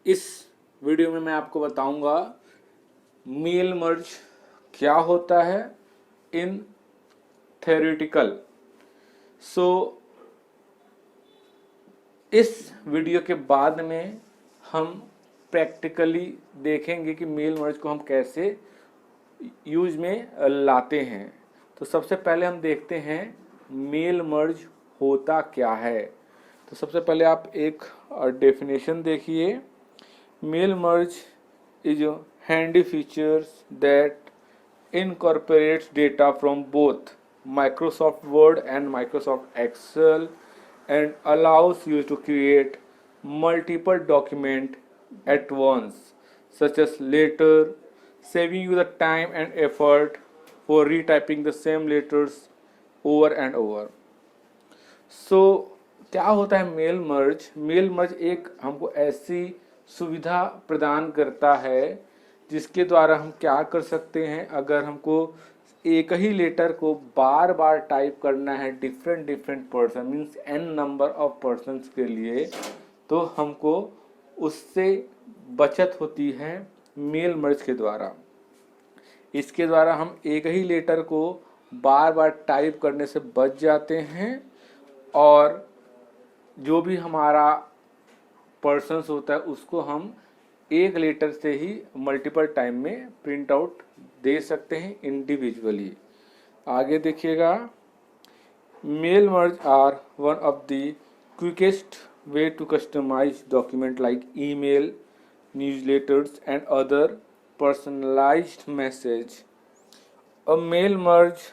इस वीडियो में मैं आपको बताऊंगा मेल मर्ज क्या होता है इन थ्योरेटिकल। सो इस वीडियो के बाद में हम प्रैक्टिकली देखेंगे कि मेल मर्ज को हम कैसे यूज में लाते हैं। तो सबसे पहले हम देखते हैं मेल मर्ज होता क्या है। तो सबसे पहले आप एक डेफिनेशन देखिए। Mail merge is a handy features that incorporates data from both Microsoft Word and Microsoft Excel and allows you to create multiple documents at once, such as letter, saving you the time and effort for retyping the same letters over and over. सो क्या होता है mail merge? Mail merge एक हमको ऐसी सुविधा प्रदान करता है जिसके द्वारा हम क्या कर सकते हैं, अगर हमको एक ही लेटर को बार बार टाइप करना है different person means n number of persons के लिए, तो हमको उससे बचत होती है मेल मर्ज के द्वारा। इसके द्वारा हम एक ही लेटर को बार बार टाइप करने से बच जाते हैं और जो भी हमारा पर्सन्स होता है उसको हम एक लेटर से ही मल्टीपल टाइम में प्रिंट आउट दे सकते हैं इंडिविजुअली। आगे देखिएगा, mail merge are one of the quickest way to customize document like email, newsletters and other personalized message. A mail merge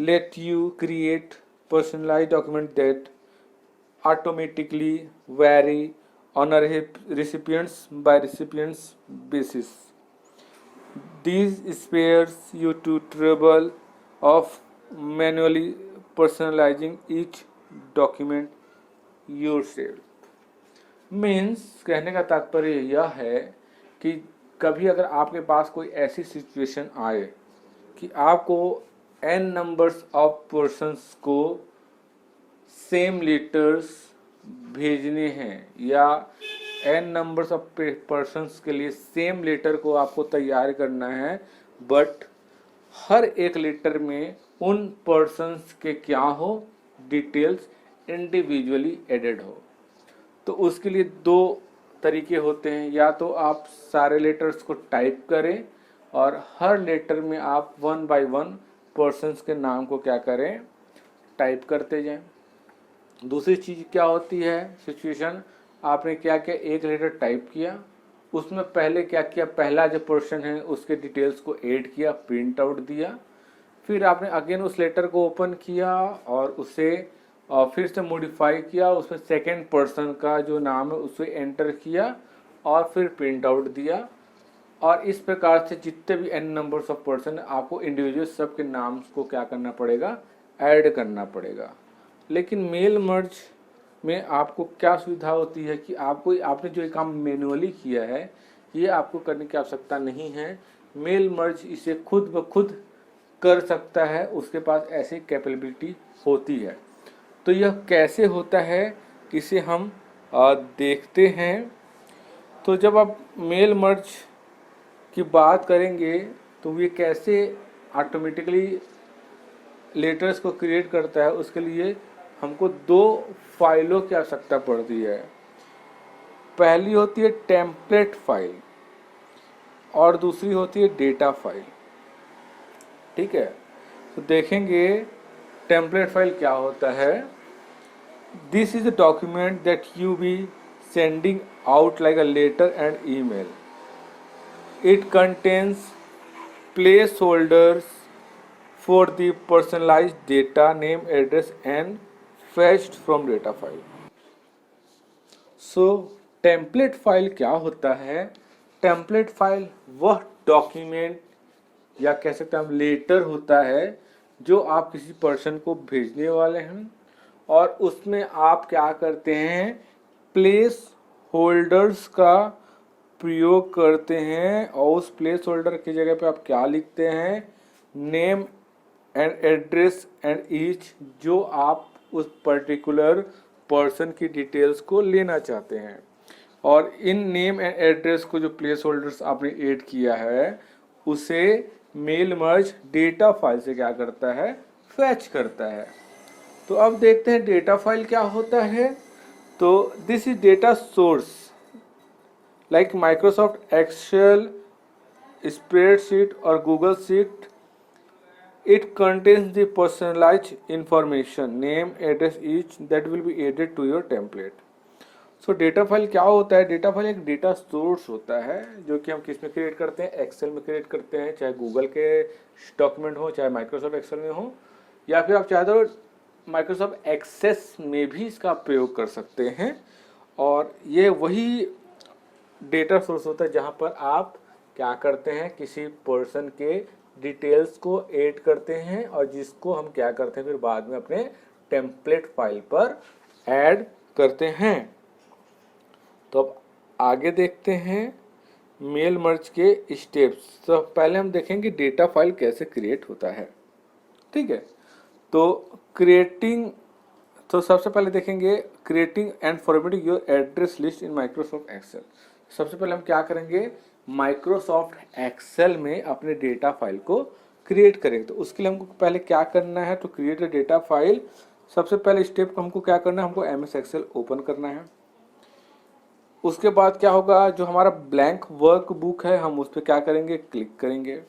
let you create personalized document that automatically vary on a recipients by recipients basis. This spares you to trouble of manually personalizing each document yourself. Means कहने का तात्पर्य यह है कि कभी अगर आपके पास कोई ऐसी सिचुएशन आए कि आपको n नंबर्स ऑफ पर्सन्स को सेम लेटर्स भेजने हैं या n नंबर्स ऑफ पर्सन्स के लिए सेम लेटर को आपको तैयार करना है, बट हर एक लेटर में उन पर्सन्स के क्या हो, डिटेल्स इंडिविजुअली एडेड हो, तो उसके लिए दो तरीके होते हैं। या तो आप सारे लेटर्स को टाइप करें और हर लेटर में आप वन बाय वन पर्सन्स के नाम को क्या करें, टाइप करते जाएं। दूसरी चीज़ क्या होती है सिचुएशन, आपने क्या किया, एक लेटर टाइप किया, उसमें पहले क्या किया, पहला जो पर्सन है उसके डिटेल्स को ऐड किया, प्रिंट आउट दिया, फिर आपने अगेन उस लेटर को ओपन किया और उसे फिर से मॉडिफाई किया, उसमें सेकेंड पर्सन का जो नाम है उसे एंटर किया और फिर प्रिंट आउट दिया। और इस प्रकार से जितने भी n नंबर्स ऑफ पर्सन आपको इंडिविजुअल सबके नाम को क्या करना पड़ेगा, ऐड करना पड़ेगा। लेकिन मेल मर्ज में आपको क्या सुविधा होती है कि आपने जो काम मैनुअली किया है ये आपको करने की आवश्यकता नहीं है। मेल मर्ज इसे खुद ब खुद कर सकता है, उसके पास ऐसी कैपेबिलिटी होती है। तो यह कैसे होता है इसे हम देखते हैं। तो जब आप मेल मर्ज की बात करेंगे तो ये कैसे ऑटोमेटिकली लेटर्स को क्रिएट करता है, उसके लिए हमको दो फाइलों की आवश्यकता पड़ती है। पहली होती है टेम्पलेट फाइल और दूसरी होती है डेटा फाइल। ठीक है, तो देखेंगे टेम्पलेट फाइल क्या होता है। This is a document that you be sending out like a letter and email. It contains placeholders for the personalized data, name, address and fetched from data file. So template file क्या होता है? Template file वह document या कह सकते हैं हम letter होता है जो आप किसी पर्सन को भेजने वाले हैं और उसमें आप क्या करते हैं, प्लेस होल्डर्स का प्रयोग करते हैं और उस प्लेस होल्डर की जगह पे आप क्या लिखते हैं, name and address and each, जो आप उस पर्टिकुलर पर्सन की डिटेल्स को लेना चाहते हैं। और इन नेम एंड एड्रेस को जो प्लेस होल्डर्स आपने ऐड किया है उसे मेल मर्ज डेटा फाइल से क्या करता है, फैच करता है। तो अब देखते हैं डेटा फाइल क्या होता है। तो this is data source like Microsoft Excel, spreadsheet और Google sheet. It contains the personalized information, name, address each that will be added to your template. So data file क्या होता है? डेटा फाइल एक data source होता है जो कि हम किस में क्रिएट करते हैं, एक्सेल में क्रिएट करते हैं, चाहे गूगल के डॉक्यूमेंट हो, चाहे माइक्रोसॉफ्ट एक्सेल में हो, या फिर आप चाहे तो माइक्रोसॉफ्ट एक्सेस में भी इसका प्रयोग कर सकते हैं। और ये वही डेटा सोर्स होता है जहाँ पर आप क्या करते हैं, किसी पर्सन के डिटेल्स को ऐड करते हैं और जिसको हम क्या करते हैं फिर बाद में अपने टेम्पलेट फाइल पर ऐड करते हैं। तो अब आगे देखते हैं मेल मर्ज के स्टेप्स। तो पहले हम देखेंगे डेटा फाइल कैसे क्रिएट होता है, ठीक है। तो सबसे पहले देखेंगे creating and formatting your address list in Microsoft Excel. सबसे पहले हम क्या करेंगे, माइक्रोसॉफ्ट एक्सेल में अपने डेटा फाइल को क्रिएट करेंगे। तो उसके लिए हमको पहले क्या करना है, तो क्रिएट अ डेटा फाइल। सबसे पहले स्टेप को हमको क्या करना है, हमको एमएस एक्सेल ओपन करना है। उसके बाद क्या होगा, जो हमारा ब्लैंक वर्क बुक है हम उस पर क्या करेंगे, क्लिक करेंगे।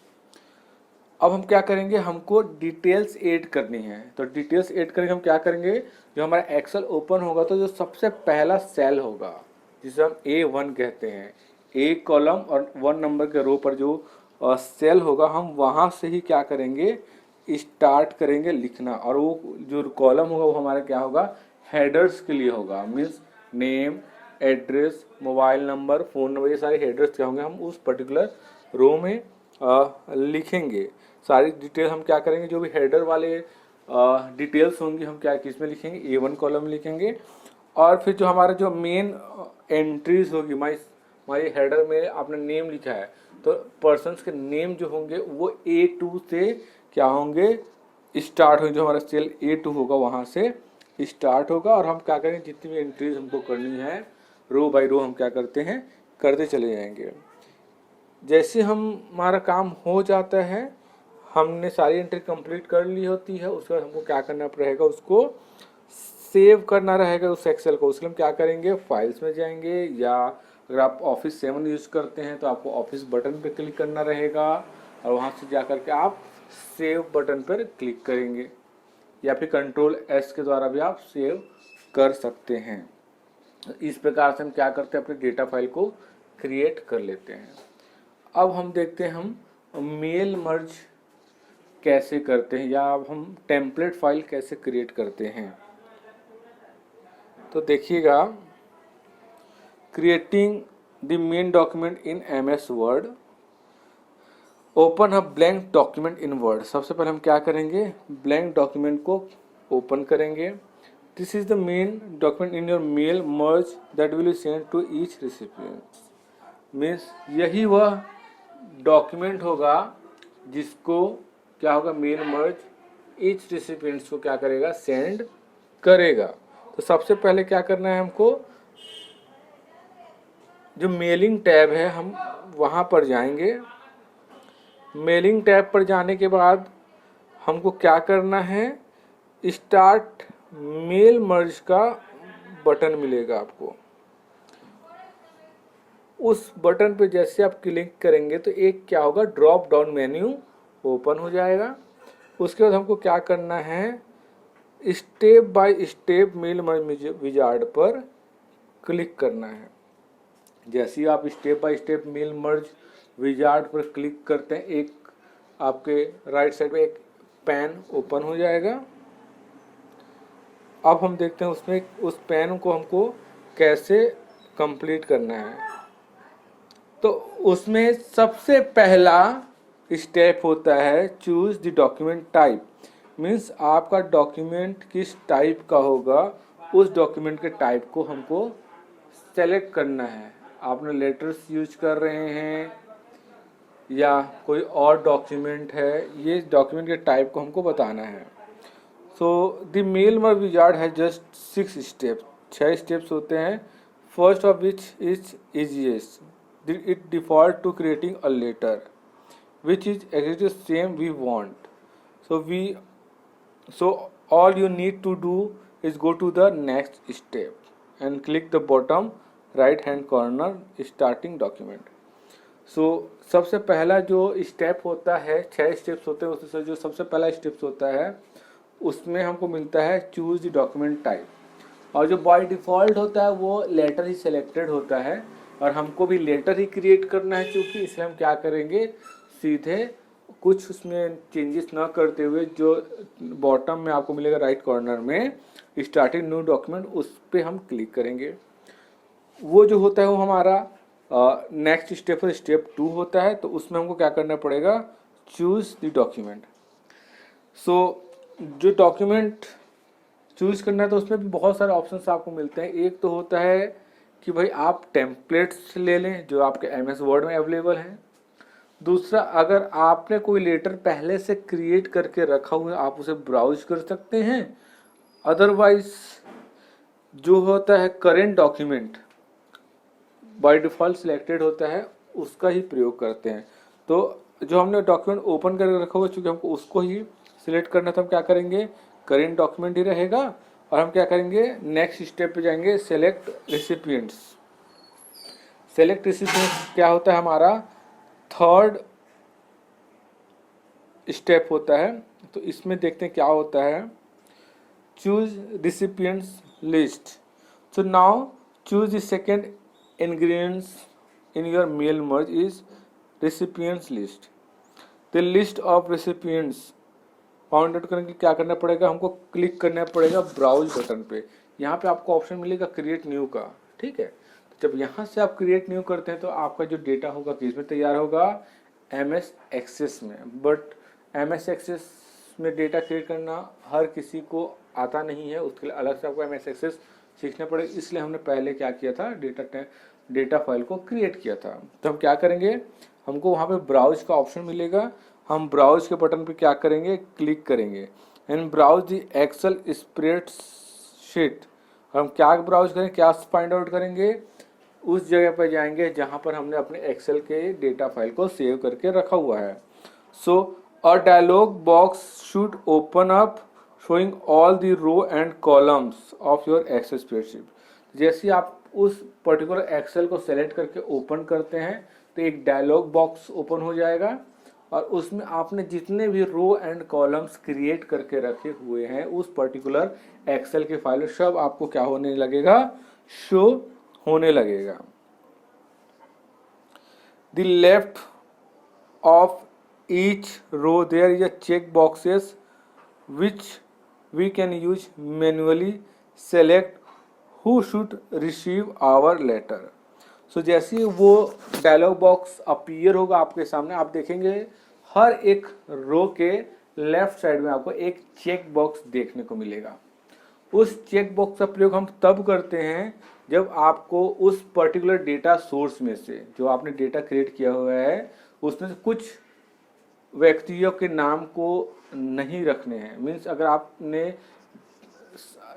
अब हम क्या करेंगे, हमको डिटेल्स ऐड करनी है। तो डिटेल्स ऐड करेंगे, हम क्या करेंगे, जो हमारा एक्सेल ओपन होगा तो जो सबसे पहला सेल होगा जिसे हम A1 कहते हैं, ए कॉलम और 1 नंबर के रो पर जो सेल होगा हम वहाँ से ही क्या करेंगे, स्टार्ट करेंगे लिखना। और वो जो कॉलम होगा वो हमारा क्या होगा, हेडर्स के लिए होगा। Means name, address, mobile number, phone number, ये सारे हेडर्स क्या होंगे, हम उस पर्टिकुलर रो में लिखेंगे। सारी डिटेल हम क्या करेंगे, जो भी हेडर वाले डिटेल्स होंगी हम क्या किस में लिखेंगे, A1 कॉलम में लिखेंगे। और फिर जो हमारा जो मेन एंट्रीज होगी, हमारी हेडर में आपने नेम लिखा है तो पर्सन्स के नेम जो होंगे वो A2 से क्या होंगे, स्टार्ट होंगे। जो हमारा सेल A2 होगा वहाँ से स्टार्ट होगा। और हम क्या करेंगे, जितनी भी एंट्रीज हमको करनी है रो बाय रो हम क्या करते हैं, करते चले जाएंगे। जैसे हमारा काम हो जाता है, हमने सारी एंट्री कंप्लीट कर ली होती है, उसके बाद हमको क्या करना रहेगा, उसको सेव करना रहेगा उस एक्सेल को। उसके लिए हम क्या करेंगे, फाइल्स में जाएंगे, या अगर आप ऑफिस 7 यूज करते हैं तो आपको ऑफिस बटन पर क्लिक करना रहेगा और वहाँ से जा कर के आप सेव बटन पर क्लिक करेंगे, या फिर Ctrl+S के द्वारा भी आप सेव कर सकते हैं। इस प्रकार से हम क्या करते हैं, अपने डेटा फाइल को क्रिएट कर लेते हैं। अब हम देखते हैं हम मेल मर्ज कैसे करते हैं, या हम टेम्पलेट फाइल कैसे क्रिएट करते हैं। तो देखिएगा, creating the main document in MS word, open a blank document in word. सबसे पहले हम क्या करेंगे, ब्लैंक डॉक्यूमेंट को ओपन करेंगे। This is the main document in your mail merge that will be send to each recipient. Means यही वह डॉक्यूमेंट होगा जिसको क्या होगा, मेल मर्ज ईच रिसिपिएंट्स को क्या करेगा, सेंड करेगा। तो सबसे पहले क्या करना है, हमको जो मेलिंग टैब है हम वहाँ पर जाएंगे। मेलिंग टैब पर जाने के बाद हमको क्या करना है, स्टार्ट मेल मर्ज का बटन मिलेगा आपको। उस बटन पे जैसे आप क्लिक करेंगे तो एक क्या होगा, ड्रॉप डाउन मेन्यू ओपन हो जाएगा। उसके बाद हमको क्या करना है, step by step mail merge wizard पर क्लिक करना है। जैसे ही आप step by step mail merge wizard पर क्लिक करते हैं, एक आपके राइट साइड में एक पैन ओपन हो जाएगा। अब हम देखते हैं उसमें उस पैन को हमको कैसे कंप्लीट करना है। तो उसमें सबसे पहला स्टेप होता है choose the document type. Means आपका डॉक्यूमेंट किस टाइप का होगा, उस डॉक्यूमेंट के टाइप को हमको सेलेक्ट करना है। आपने लेटर्स यूज कर रहे हैं या कोई और डॉक्यूमेंट है, ये डॉक्यूमेंट के टाइप को हमको बताना है। So the mail merge wizard है जस्ट 6 स्टेप्स, 6 स्टेप्स होते हैं। first of which is easiest. It default to creating a letter which is exactly the same we want. So all you need to do is go to the next step and click the bottom right hand corner starting document. सो सबसे पहला जो step होता है, 6 steps होते हैं, उसमें से जो सबसे पहला स्टेप्स होता है उसमें हमको मिलता है चूज द डॉक्यूमेंट टाइप, और जो बाय डिफ़ॉल्ट होता है वो लेटर ही सिलेक्टेड होता है, और हमको भी लेटर ही क्रिएट करना है चूँकि, इसलिए हम क्या करेंगे, सीधे कुछ उसमें चेंजेस ना करते हुए जो बॉटम में आपको मिलेगा राइट कॉर्नर में स्टार्टिंग न्यू डॉक्यूमेंट, उस पर हम क्लिक करेंगे। वो जो होता है वो हमारा नेक्स्ट स्टेप है, स्टेप 2 होता है, तो उसमें हमको क्या करना पड़ेगा, चूज द डॉक्यूमेंट। सो जो डॉक्यूमेंट चूज करना है तो उसमें भी बहुत सारे ऑप्शंस आपको मिलते हैं। एक तो होता है कि भाई आप टेम्पलेट्स ले लें जो आपके एमएस वर्ड में अवेलेबल हैं। दूसरा, अगर आपने कोई लेटर पहले से क्रिएट करके रखा हुआ है आप उसे ब्राउज कर सकते हैं। अदरवाइज जो होता है current document by default selected होता है, उसका ही प्रयोग करते हैं। तो जो हमने डॉक्यूमेंट ओपन करके रखा हुआ है चूँकि हमको उसको ही सिलेक्ट करना, तो हम क्या करेंगे, करेंट डॉक्यूमेंट ही रहेगा, और हम क्या करेंगे, नेक्स्ट स्टेप पे जाएंगे, सेलेक्ट रेसिपिएंट्स। सेलेक्ट रेसिपिएंट्स क्या होता है, हमारा थर्ड स्टेप होता है। तो इसमें देखते हैं क्या होता है, choose recipients list. So now choose the second ingredients in your mail merge is recipients list. The list of recipients found out करने के लिए क्या करना पड़ेगा, हमको क्लिक करना पड़ेगा ब्राउज बटन पे। यहाँ पे आपको ऑप्शन मिलेगा क्रिएट न्यू का, ठीक है। तो जब यहाँ से आप क्रिएट न्यू करते हैं तो आपका जो डेटा होगा किस में तैयार होगा, एमएस एक्सेस में। बट एमएस एक्सेस में डेटा क्रिएट करना हर किसी को आता नहीं है, उसके लिए अलग से आपको एमएस एक्सेस सीखना पड़ेगा। इसलिए हमने पहले क्या किया था, डेटा फाइल को क्रिएट किया था। तो हम क्या करेंगे, हमको वहाँ पे ब्राउज का ऑप्शन मिलेगा, हम ब्राउज के बटन पे क्या करेंगे, क्लिक करेंगे and browse the Excel spreadsheet. हम क्या ब्राउज करेंगे, क्या फाइंड आउट करेंगे, उस जगह पर जाएंगे जहाँ पर हमने अपने एक्सेल के डेटा फाइल को सेव करके रखा हुआ है। So a dialog box should open up showing all the row and columns of your Excel spreadsheet। जैसे आप उस पर्टिकुलर एक्सेल को सेलेक्ट करके ओपन करते हैं तो एक डायलॉग बॉक्स ओपन हो जाएगा, और उसमें आपने जितने भी रो एंड कॉलम्स क्रिएट करके रखे हुए हैं उस पर्टिकुलर एक्सेल के फाइल सब आपको क्या होने लगेगा, शो होने लगेगा। The left of each row there is a check boxes which we can use manually select who should receive our letter। सो जैसे ही वो डायलॉग बॉक्स अपीयर होगा आपके सामने, आप देखेंगे हर एक रो के लेफ्ट साइड में आपको एक चेक बॉक्स देखने को मिलेगा। उस चेक बॉक्स का प्रयोग हम तब करते हैं जब आपको उस पर्टिकुलर डेटा सोर्स में से जो आपने डेटा क्रिएट किया हुआ है उसमें से कुछ व्यक्तियों के नाम को नहीं रखने हैं। मीन्स अगर आपने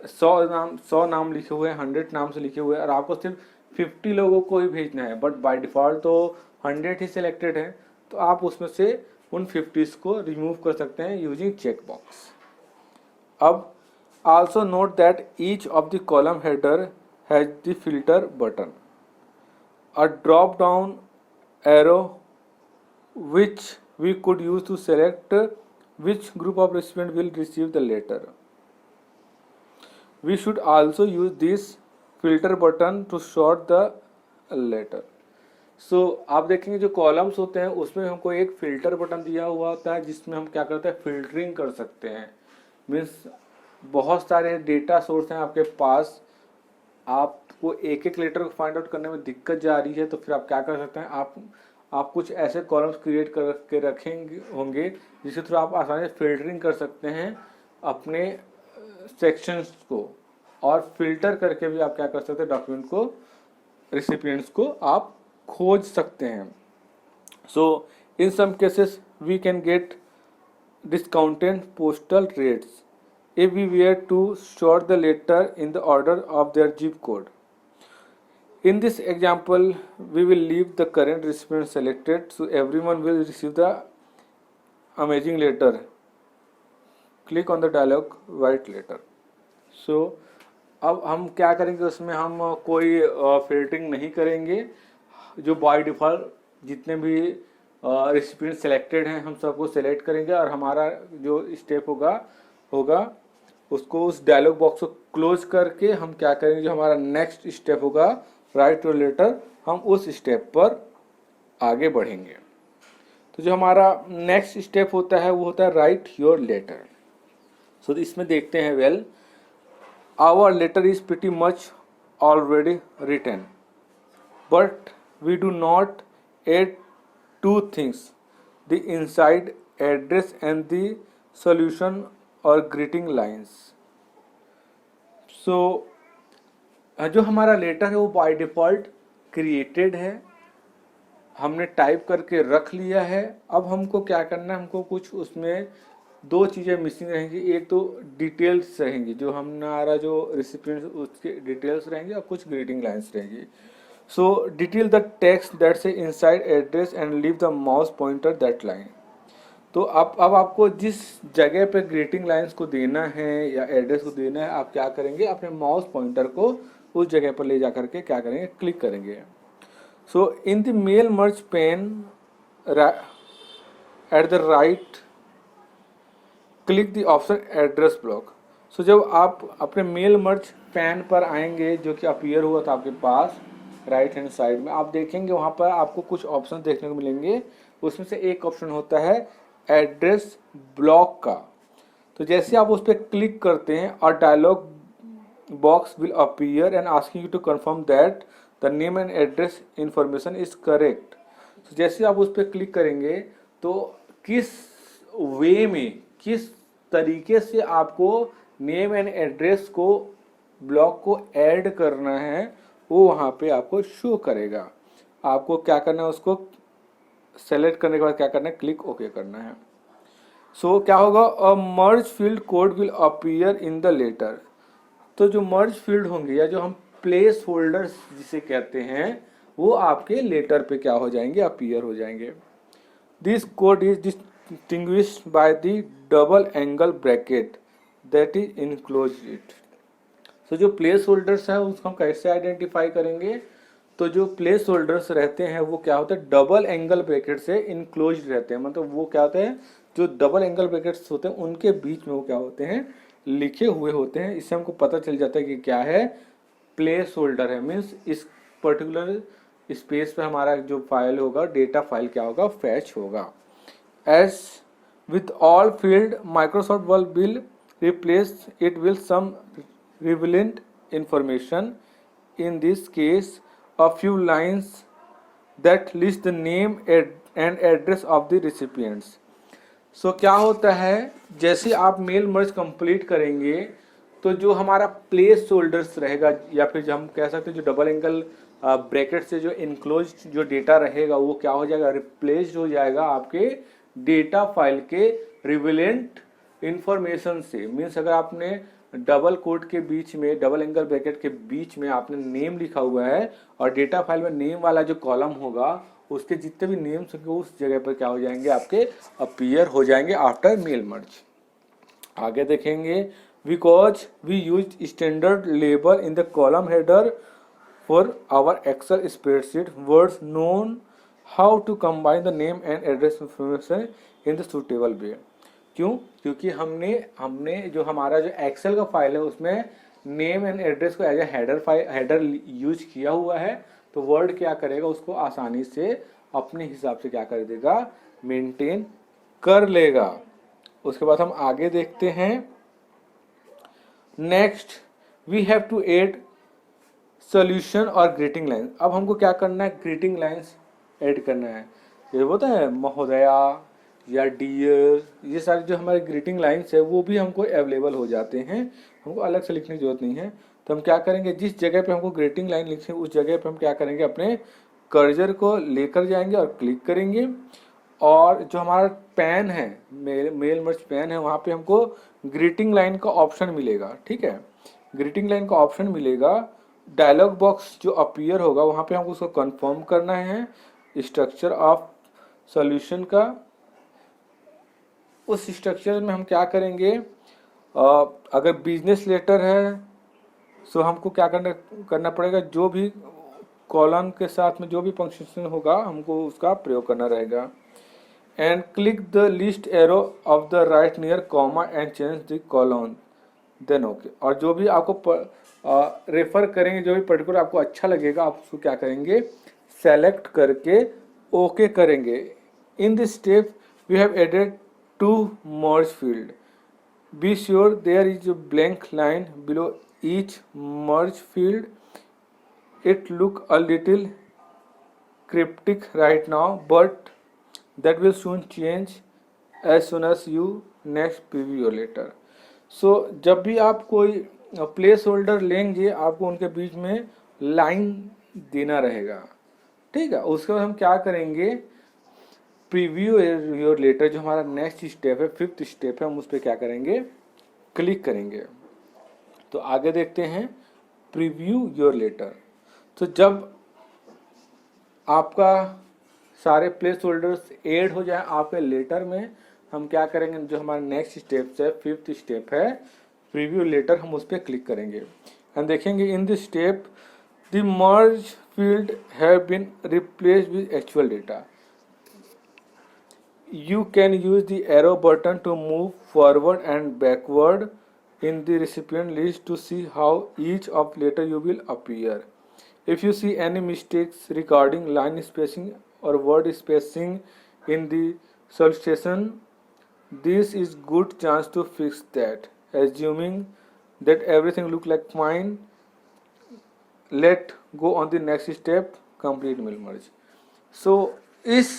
100 नाम लिखे हुए हैं, 100 नाम से लिखे हुए हैं, और आपको सिर्फ 50 लोगों को ही भेजना है, बट बाय डिफ़ॉल्ट तो 100 ही सिलेक्टेड है, तो आप उसमें से उन 50 को रिमूव कर सकते हैं यूजिंग चेक बॉक्स। अब also note that each of the column header has the filter button, a drop down arrow which we could use to select which group of recipients will receive the letter. We should also use this filter button to sort the letter। So आप देखेंगे जो columns होते हैं उसमें हमको एक filter button दिया हुआ होता है जिसमें हम क्या करते हैं, फिल्टरिंग कर सकते हैं। मीन्स बहुत सारे डेटा सोर्स हैं आपके पास, आपको एक एक लेटर को फाइंड आउट करने में दिक्कत जा रही है, तो फिर आप क्या कर सकते हैं, आप कुछ ऐसे कॉलम्स क्रिएट करके रखेंगे होंगे जिसके थ्रू आप आसानी से फिल्टरिंग कर सकते हैं अपने सेक्शंस को, और फिल्टर करके भी आप क्या कर सकते हैं, डॉक्यूमेंट को, रेसिपिएंट्स को आप खोज सकते हैं। So in some cases we can get discounted postal rates if we were to sort the letter in the order of their zip code। In this example, we will leave the current recipient selected, so everyone will receive the amazing letter. Click on the dialog write letter. So अब हम क्या करेंगे, उसमें हम कोई filtering नहीं करेंगे, जो बाय डिफ़ॉल्ट जितने भी रेसिपिएंट सेलेक्टेड हैं हम सबको सेलेक्ट करेंगे, और हमारा जो स्टेप होगा उसको उस डायलॉग बॉक्स को क्लोज करके हम क्या करेंगे, जो हमारा नेक्स्ट स्टेप होगा राइट योर लेटर, हम उस स्टेप पर आगे बढ़ेंगे। तो जो हमारा नेक्स्ट स्टेप होता है वो होता है राइट योर लेटर। सो इसमें देखते हैं, well our letter is pretty much already written, but we do not add two things, the inside address and the solution और ग्रीटिंग लाइन्स। सो जो हमारा लेटर है वो बाय डिफ़ॉल्ट क्रिएटेड है, हमने टाइप करके रख लिया है। अब हमको क्या करना है, हमको कुछ उसमें दो चीज़ें मिसिंग रहेंगी, एक तो डिटेल्स रहेंगी, जो हमारा जो रेसिपिएंट उसके डिटेल्स रहेंगे, और कुछ ग्रीटिंग लाइन्स रहेंगी। So detail the text that say inside address and leave the mouse pointer that line. तो अब आपको जिस जगह पे ग्रीटिंग लाइन्स को देना है या एड्रेस को देना है, आप क्या करेंगे, अपने माउस पॉइंटर को उस जगह पर ले जा करके क्या करेंगे, क्लिक करेंगे। So in the mail merge pane at the right click the option address block. So जब आप अपने मेल मर्ज पैन पर आएंगे, जो कि अपीयर हुआ था आपके पास राइट हैंड साइड में, आप देखेंगे वहाँ पर आपको कुछ ऑप्शन देखने को मिलेंगे। उसमें से एक ऑप्शन होता है एड्रेस ब्लॉक का। तो जैसे आप उस पर क्लिक करते हैं, और dialog box will appear and asking you to confirm that the name and address information is correct. तो जैसे आप उस पर क्लिक करेंगे, तो किस वे में, किस तरीके से आपको नेम एंड एड्रेस को ब्लॉक को ऐड करना है, वो वहाँ पे आपको शो करेगा। आपको क्या करना है, उसको सेलेक्ट करने के बाद क्या करना है, क्लिक ओके करना है। सो क्या होगा, a merge field code will appear in the letter. तो जो मर्ज फील्ड होंगे या जो हम प्लेस होल्डर्स जिसे कहते हैं, वो आपके लेटर पे क्या हो जाएंगे, अपीयर हो जाएंगे। This code is distinguished by the double angle bracket that is enclosed it. तो जो प्लेस होल्डर्स है उसको हम कैसे आइडेंटिफाई करेंगे, तो जो प्लेस होल्डर्स रहते हैं वो क्या होता है, डबल एंगल ब्रैकेट से इनक्लोज रहते हैं। मतलब वो क्या होते हैं, जो डबल एंगल ब्रैकेट्स होते हैं उनके बीच में वो क्या होते हैं, लिखे हुए होते हैं। इससे हमको पता चल जाता है कि क्या है, प्लेस होल्डर है। मीन्स इस पर्टिकुलर स्पेस पे हमारा जो फाइल होगा, डेटा फाइल क्या होगा, फैच होगा। As with all field Microsoft Word will replace it will some relevant information, in this case a few lines that list the name and address of the recipients. So क्या होता है, जैसे आप mail merge complete करेंगे, तो जो हमारा place holders रहेगा, या फिर जो हम कह सकते हैं जो डबल एंगल ब्रैकेट से जो इनक्लोज जो डेटा रहेगा, वो क्या हो जाएगा, रिप्लेस्ड हो जाएगा आपके डेटा फाइल के रिलेवेंट इंफॉर्मेशन से। मीन्स अगर आपने डबल कोट के बीच में, डबल एंगल ब्रैकेट के बीच में आपने नेम लिखा हुआ है, और डेटा फाइल में नेम वाला जो कॉलम होगा उसके जितने भी नेम्स होंगे उस जगह पर क्या हो जाएंगे, आपके अपीयर हो जाएंगे आफ्टर मेल मर्ज। आगे देखेंगे, because we use standard label in the column header for our Excel spreadsheet words known how to combine the name and address information in the suitable way. क्यों, क्योंकि हमने जो हमारा जो एक्सेल का file है उसमें नेम एंड एड्रेस को एज ए हेडर यूज किया हुआ है। तो वर्ड क्या करेगा, उसको आसानी से अपने हिसाब से क्या कर देगा, मेंटेन कर लेगा। उसके बाद हम आगे देखते हैं, next we have to add solution और ग्रीटिंग लाइन। अब हमको क्या करना है, ग्रीटिंग लाइन्स ऐड करना है। ये होता है महोदया या डियर, ये सारी जो हमारे ग्रीटिंग लाइन्स है वो भी हमको अवेलेबल हो जाते हैं, हमको अलग से लिखने की जरूरत नहीं है। तो हम क्या करेंगे, जिस जगह पे हमको ग्रीटिंग लाइन लिखे उस जगह पे हम क्या करेंगे, अपने कर्सर को लेकर जाएंगे और क्लिक करेंगे, और जो हमारा पेन है, मेल मर्ज पेन है, वहाँ पे हमको ग्रीटिंग लाइन का ऑप्शन मिलेगा। ठीक है, ग्रीटिंग लाइन का ऑप्शन मिलेगा, डायलॉग बॉक्स जो अपीयर होगा वहाँ पे हमको उसको कंफर्म करना है स्ट्रक्चर ऑफ सॉल्यूशन का। उस स्ट्रक्चर में हम क्या करेंगे, अगर बिजनेस लेटर है सो हमको क्या करना पड़ेगा, जो भी कॉलन के साथ में जो भी पंक्चुएशन होगा हमको उसका प्रयोग करना रहेगा। And click the list arrow of the right near comma and change the colon then okay. और जो भी आपको रेफर करेंगे, जो भी पर्टिकुलर आपको अच्छा लगेगा आप उसको क्या करेंगे, सेलेक्ट करके ओके करेंगे। In this step we have added 2 merge field. Be sure there is a blank line below each merge field. It look a little cryptic right now, but that will soon change as soon as you next preview your letter. So जब भी आप कोई place holder लेंगे आपको उनके बीच में line देना रहेगा, ठीक है। उसके बाद हम क्या करेंगे, प्रीव्यू योर लेटर जो हमारा नेक्स्ट स्टेप है, 5th स्टेप है, हम उस पर क्या करेंगे, क्लिक करेंगे। तो आगे देखते हैं प्रीव्यू योर लेटर। तो जब आपका सारे प्लेस होल्डर्स ऐड हो जाए आपके लेटर में, हम क्या करेंगे, जो हमारा नेक्स्ट स्टेप है 5th स्टेप है प्रीव्यू लेटर, हम उस पर क्लिक करेंगे एंड देखेंगे in this step the merge field have been replaced with actual data. You can use the arrow button to move forward and backward in the recipient list to see how each of letter you will appear. If you see any mistakes regarding line spacing or word spacing in the solicitation, this is good chance to fix that. Assuming that everything look like fine, let go on the next step, complete mail merge. So इस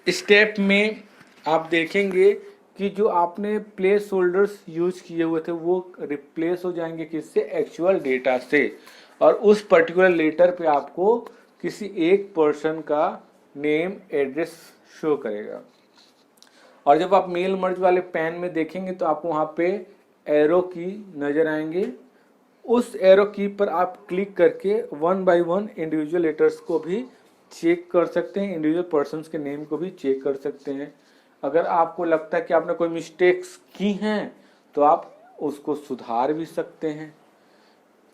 step में आप देखेंगे कि जो आपने place holders use किए हुए थे वो रिप्लेस हो जाएंगे किससे, एक्चुअल डेटा से। और उस पर्टिकुलर लेटर पे आपको किसी एक पर्सन का नेम एड्रेस शो करेगा। और जब आप मेल मर्ज वाले पैन में देखेंगे तो आपको वहाँ पे एरो की नजर आएंगे। उस एरो की पर आप क्लिक करके 1 by 1 इंडिविजुअल लेटर्स को भी चेक कर सकते हैं, इंडिविजुअल पर्सन्स के नेम को भी चेक कर सकते हैं। अगर आपको लगता है कि आपने कोई मिस्टेक्स की हैं तो आप उसको सुधार भी सकते हैं।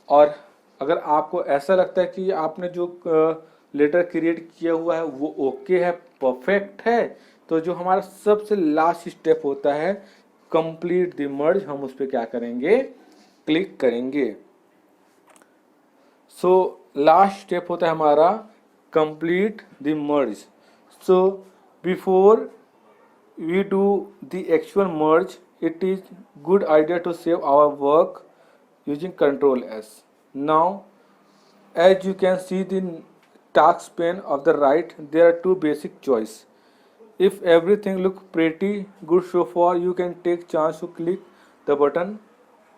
और अगर आपको ऐसा लगता है कि आपने जो लेटर क्रिएट किया हुआ है वो ओके है, परफेक्ट है, तो जो हमारा सबसे लास्ट स्टेप होता है कंप्लीट द मर्ज, हम उस पर क्या करेंगे, क्लिक करेंगे। सो लास्ट स्टेप होता है हमारा complete the merge. So before we do the actual merge, it is good idea to save our work using Ctrl S. Now as you can see the task pane of the right, there are 2 basic choice. If everything look pretty good so far, you can take chance to click the button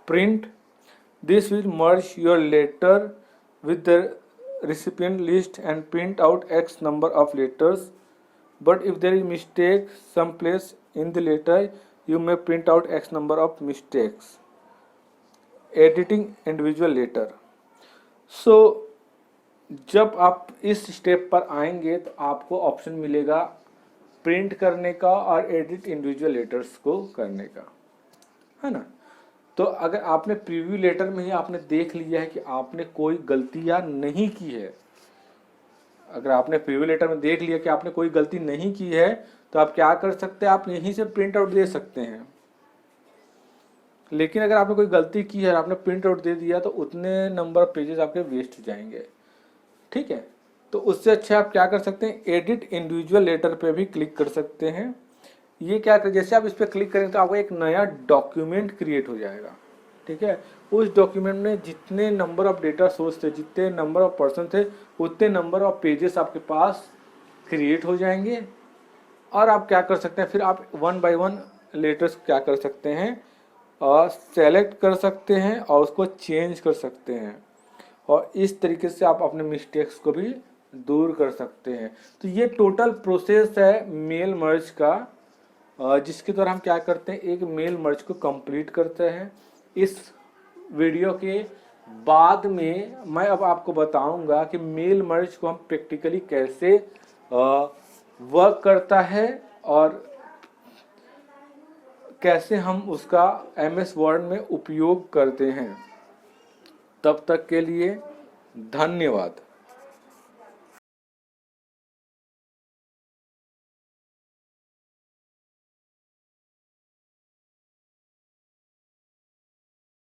print. This will merge your letter with the recipient list and print out X number of letters. But if there is mistake someplace in the letter, you may print out X number of mistakes. Editing individual letter. So जब आप इस step पर आएंगे तो आपको option मिलेगा print करने का और एडिट इंडिविजुअल लेटर्स को करने का, है ना। तो अगर आपने प्रीव्यू लेटर में ही आपने देख लिया है कि आपने कोई गलतियां नहीं की है, अगर आपने प्रीव्यू लेटर में देख लिया कि आपने कोई गलती नहीं की है तो आप क्या कर सकते हैं, आप यहीं से प्रिंट आउट दे सकते हैं। लेकिन अगर आपने कोई गलती की है, आपने प्रिंट आउट दे दिया तो उतने नंबर ऑफ पेजेस आपके वेस्ट हो जाएंगे, ठीक है। तो उससे अच्छा आप क्या कर सकते हैं, एडिट इंडिविजुअल लेटर पे भी क्लिक कर सकते हैं। ये क्या कर, जैसे आप इस पर क्लिक करेंगे तो आपको एक नया डॉक्यूमेंट क्रिएट हो जाएगा, ठीक है। उस डॉक्यूमेंट में जितने नंबर ऑफ डेटा सोर्स थे, जितने नंबर ऑफ पर्सन थे, उतने नंबर ऑफ पेजेस आपके पास क्रिएट हो जाएंगे। और आप क्या कर सकते हैं, फिर आप 1 by 1 लेटर्स क्या कर सकते हैं, और सेलेक्ट कर सकते हैं और उसको चेंज कर सकते हैं। और इस तरीके से आप अपने मिस्टेक्स को भी दूर कर सकते हैं। तो ये टोटल प्रोसेस है मेल मर्ज का, जिसके द्वारा हम क्या करते हैं, एक मेल मर्ज को कंप्लीट करते हैं। इस वीडियो के बाद में मैं अब आपको बताऊंगा कि मेल मर्ज को हम प्रैक्टिकली कैसे वर्क करता है और कैसे हम उसका MS वर्ड में उपयोग करते हैं। तब तक के लिए धन्यवाद।